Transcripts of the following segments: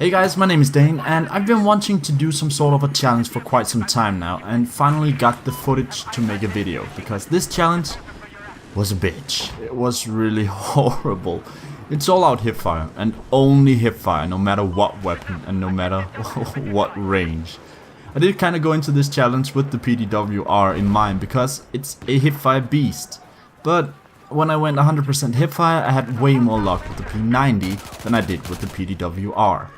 Hey guys, my name is Dane and I've been wanting to do some sort of a challenge for quite some time now and finally got the footage to make a video because this challenge was a bitch. It was really horrible. It's all out hipfire and only hipfire no matter what weapon and no matter what range. I did kind of go into this challenge with the PDWR in mind because it's a hipfire beast, but when I went 100% hipfire I had way more luck with the P90 than I did with the PDWR.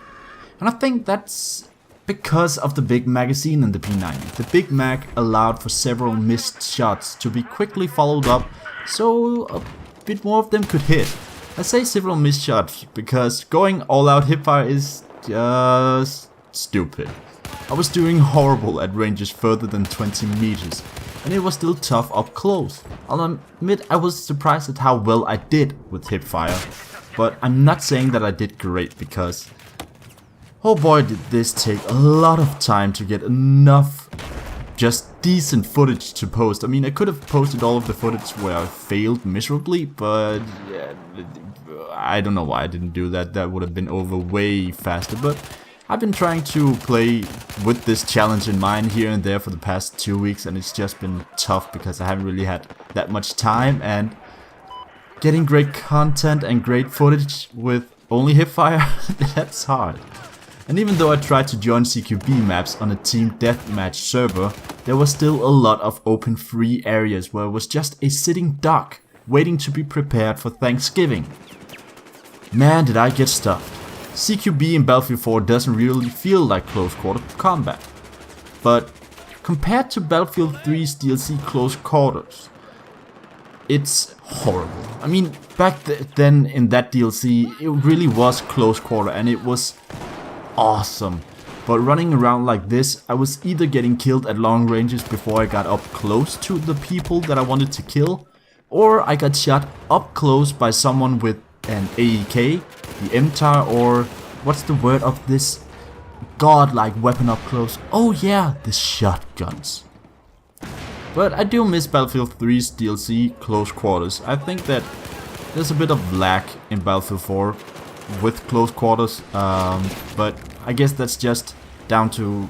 And I think that's because of the big magazine in the P90. The big mag allowed for several missed shots to be quickly followed up, so a bit more of them could hit. I say several missed shots because going all out hipfire is just stupid. I was doing horrible at ranges further than 20 meters, and it was still tough up close. I'll admit I was surprised at how well I did with hipfire, but I'm not saying that I did great because oh boy did this take a lot of time to get enough just decent footage to post. I mean, I could have posted all of the footage where I failed miserably, but yeah, I don't know why I didn't do that. That would have been over way faster, but I've been trying to play with this challenge in mind here and there for the past 2 weeks, and it's just been tough because I haven't really had that much time, and getting great content and great footage with only hipfire, that's hard. And even though I tried to join CQB maps on a team deathmatch server, there was still a lot of open free areas where it was just a sitting duck waiting to be prepared for Thanksgiving. Man, did I get stuffed. CQB in Battlefield 4 doesn't really feel like close quarter combat, but compared to Battlefield 3's DLC Close Quarters, it's horrible. I mean, back then in that DLC, it really was close quarter and it was awesome. But running around like this, I was either getting killed at long ranges before I got up close to the people that I wanted to kill, or I got shot up close by someone with an AEK, the MTAR, or what's the word of this godlike weapon up close? Oh yeah, the shotguns. But I do miss Battlefield 3's DLC Close Quarters. I think that there's a bit of lack in Battlefield 4 with close quarters, but I guess that's just down to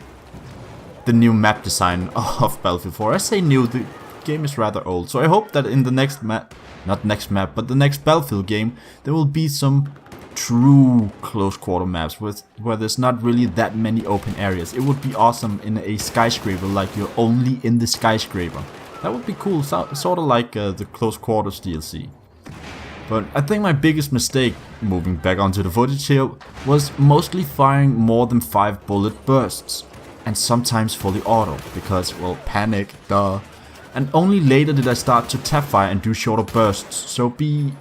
the new map design of Battlefield 4. I say new, the game is rather old, so I hope that in the next map, not next map, but the next Battlefield game, there will be some true close quarter maps where there's not really that many open areas. It would be awesome in a skyscraper, like you're only in the skyscraper. That would be cool, sort of like the Close Quarters DLC. But I think my biggest mistake, moving back onto the footage here, was mostly firing more than 5 bullet bursts. And sometimes fully auto, because, well, panic, duh. And only later did I start to tap fire and do shorter bursts, so be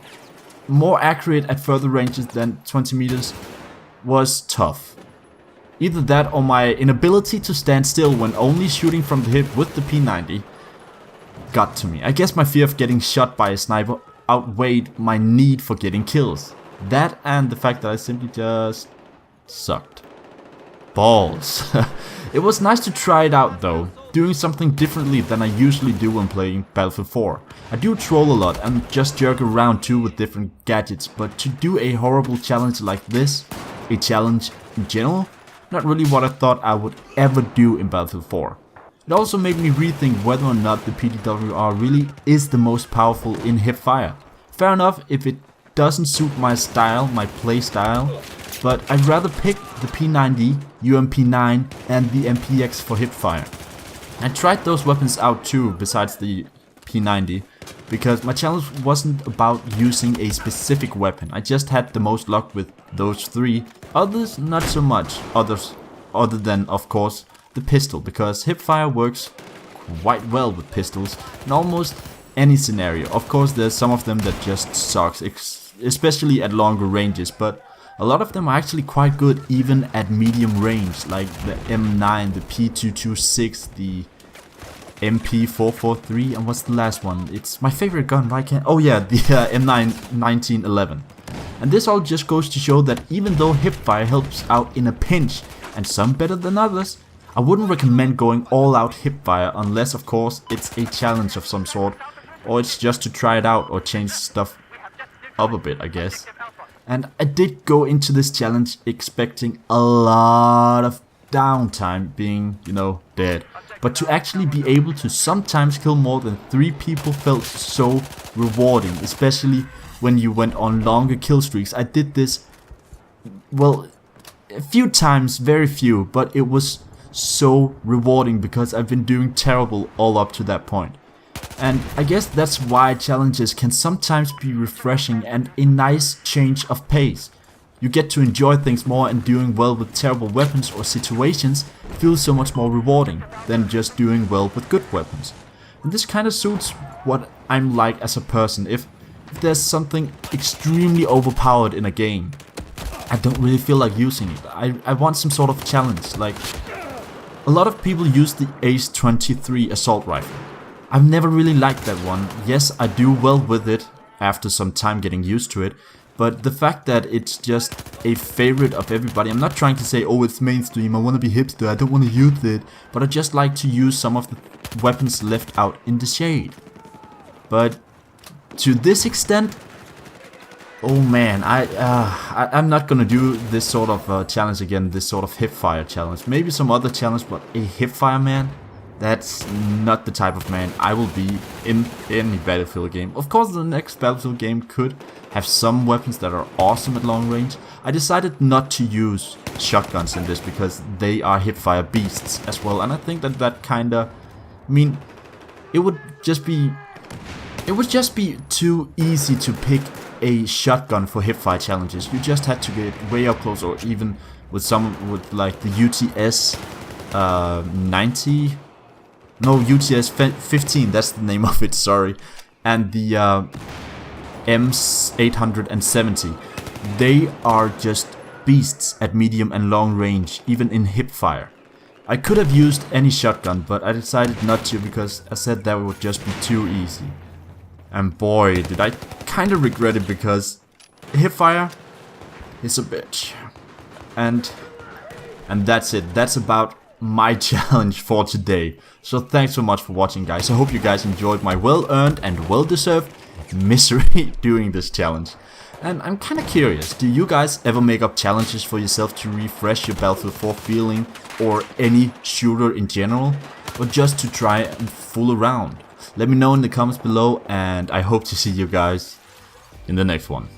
more accurate at further ranges than 20 meters was tough. Either that or my inability to stand still when only shooting from the hip with the P90 got to me. I guess my fear of getting shot by a sniper outweighed my need for getting kills. That and the fact that I simply just sucked. Balls. It was nice to try it out though, doing something differently than I usually do when playing Battlefield 4. I do troll a lot and just jerk around too with different gadgets, but to do a horrible challenge like this, a challenge in general, not really what I thought I would ever do in Battlefield 4. It also made me rethink whether or not the PDWR really is the most powerful in hipfire. Fair enough if it doesn't suit my style, my play style, but I'd rather pick the P90, UMP9 and the MPX for hipfire. I tried those weapons out too, besides the P90, because my challenge wasn't about using a specific weapon. I just had the most luck with those 3, others not so much, other than of course the pistol, because hipfire works quite well with pistols in almost any scenario. Of course there's some of them that just sucks, especially at longer ranges, but a lot of them are actually quite good even at medium range, like the M9, the P226, the MP443, and what's the last one? It's my favorite gun, why can't... Oh yeah, the M9 1911. And this all just goes to show that even though hipfire helps out in a pinch, and some better than others, I wouldn't recommend going all out hipfire unless of course it's a challenge of some sort, or it's just to try it out or change stuff up a bit, I guess. And I did go into this challenge expecting a lot of downtime, being, you know, dead. But to actually be able to sometimes kill more than 3 people felt so rewarding, especially when you went on longer kill streaks. I did this, well, a few times, very few, but it was so rewarding because I've been doing terrible all up to that point. And I guess that's why challenges can sometimes be refreshing and a nice change of pace. You get to enjoy things more, and doing well with terrible weapons or situations feels so much more rewarding than just doing well with good weapons. And this kind of suits what I'm like as a person. If there's something extremely overpowered in a game, I don't really feel like using it. I want some sort of challenge. Like, a lot of people use the Ace 23 assault rifle. I've never really liked that one. Yes, I do well with it after some time getting used to it, but the fact that it's just a favorite of everybody, I'm not trying to say, oh, it's mainstream, I want to be hipster, I don't want to use it, but I just like to use some of the weapons left out in the shade. But to this extent, oh man, I'm not gonna do this sort of challenge again, this sort of hipfire challenge. Maybe some other challenge, but a hipfire man? That's not the type of man I will be in any Battlefield game. Of course, the next Battlefield game could have some weapons that are awesome at long range. I decided not to use shotguns in this because they are hipfire beasts as well, and I think that kinda, I mean, it would just be too easy to pick a shotgun for hipfire challenges. You just had to get way up close, or even with some with like the UTS 90. No, UTS 15, that's the name of it, sorry. And the M870. They are just beasts at medium and long range, even in hipfire. I could have used any shotgun, but I decided not to because I said that would just be too easy. And boy, did I kind of regret it, because hipfire is a bitch. And that's it. That's about my challenge for today. So thanks so much for watching, guys. I hope you guys enjoyed my well-earned and well-deserved misery doing this challenge. And I'm kind of curious, do you guys ever make up challenges for yourself to refresh your Battlefield 4 feeling, or any shooter in general, or just to try and fool around? Let me know in the comments below, and I hope to see you guys in the next one.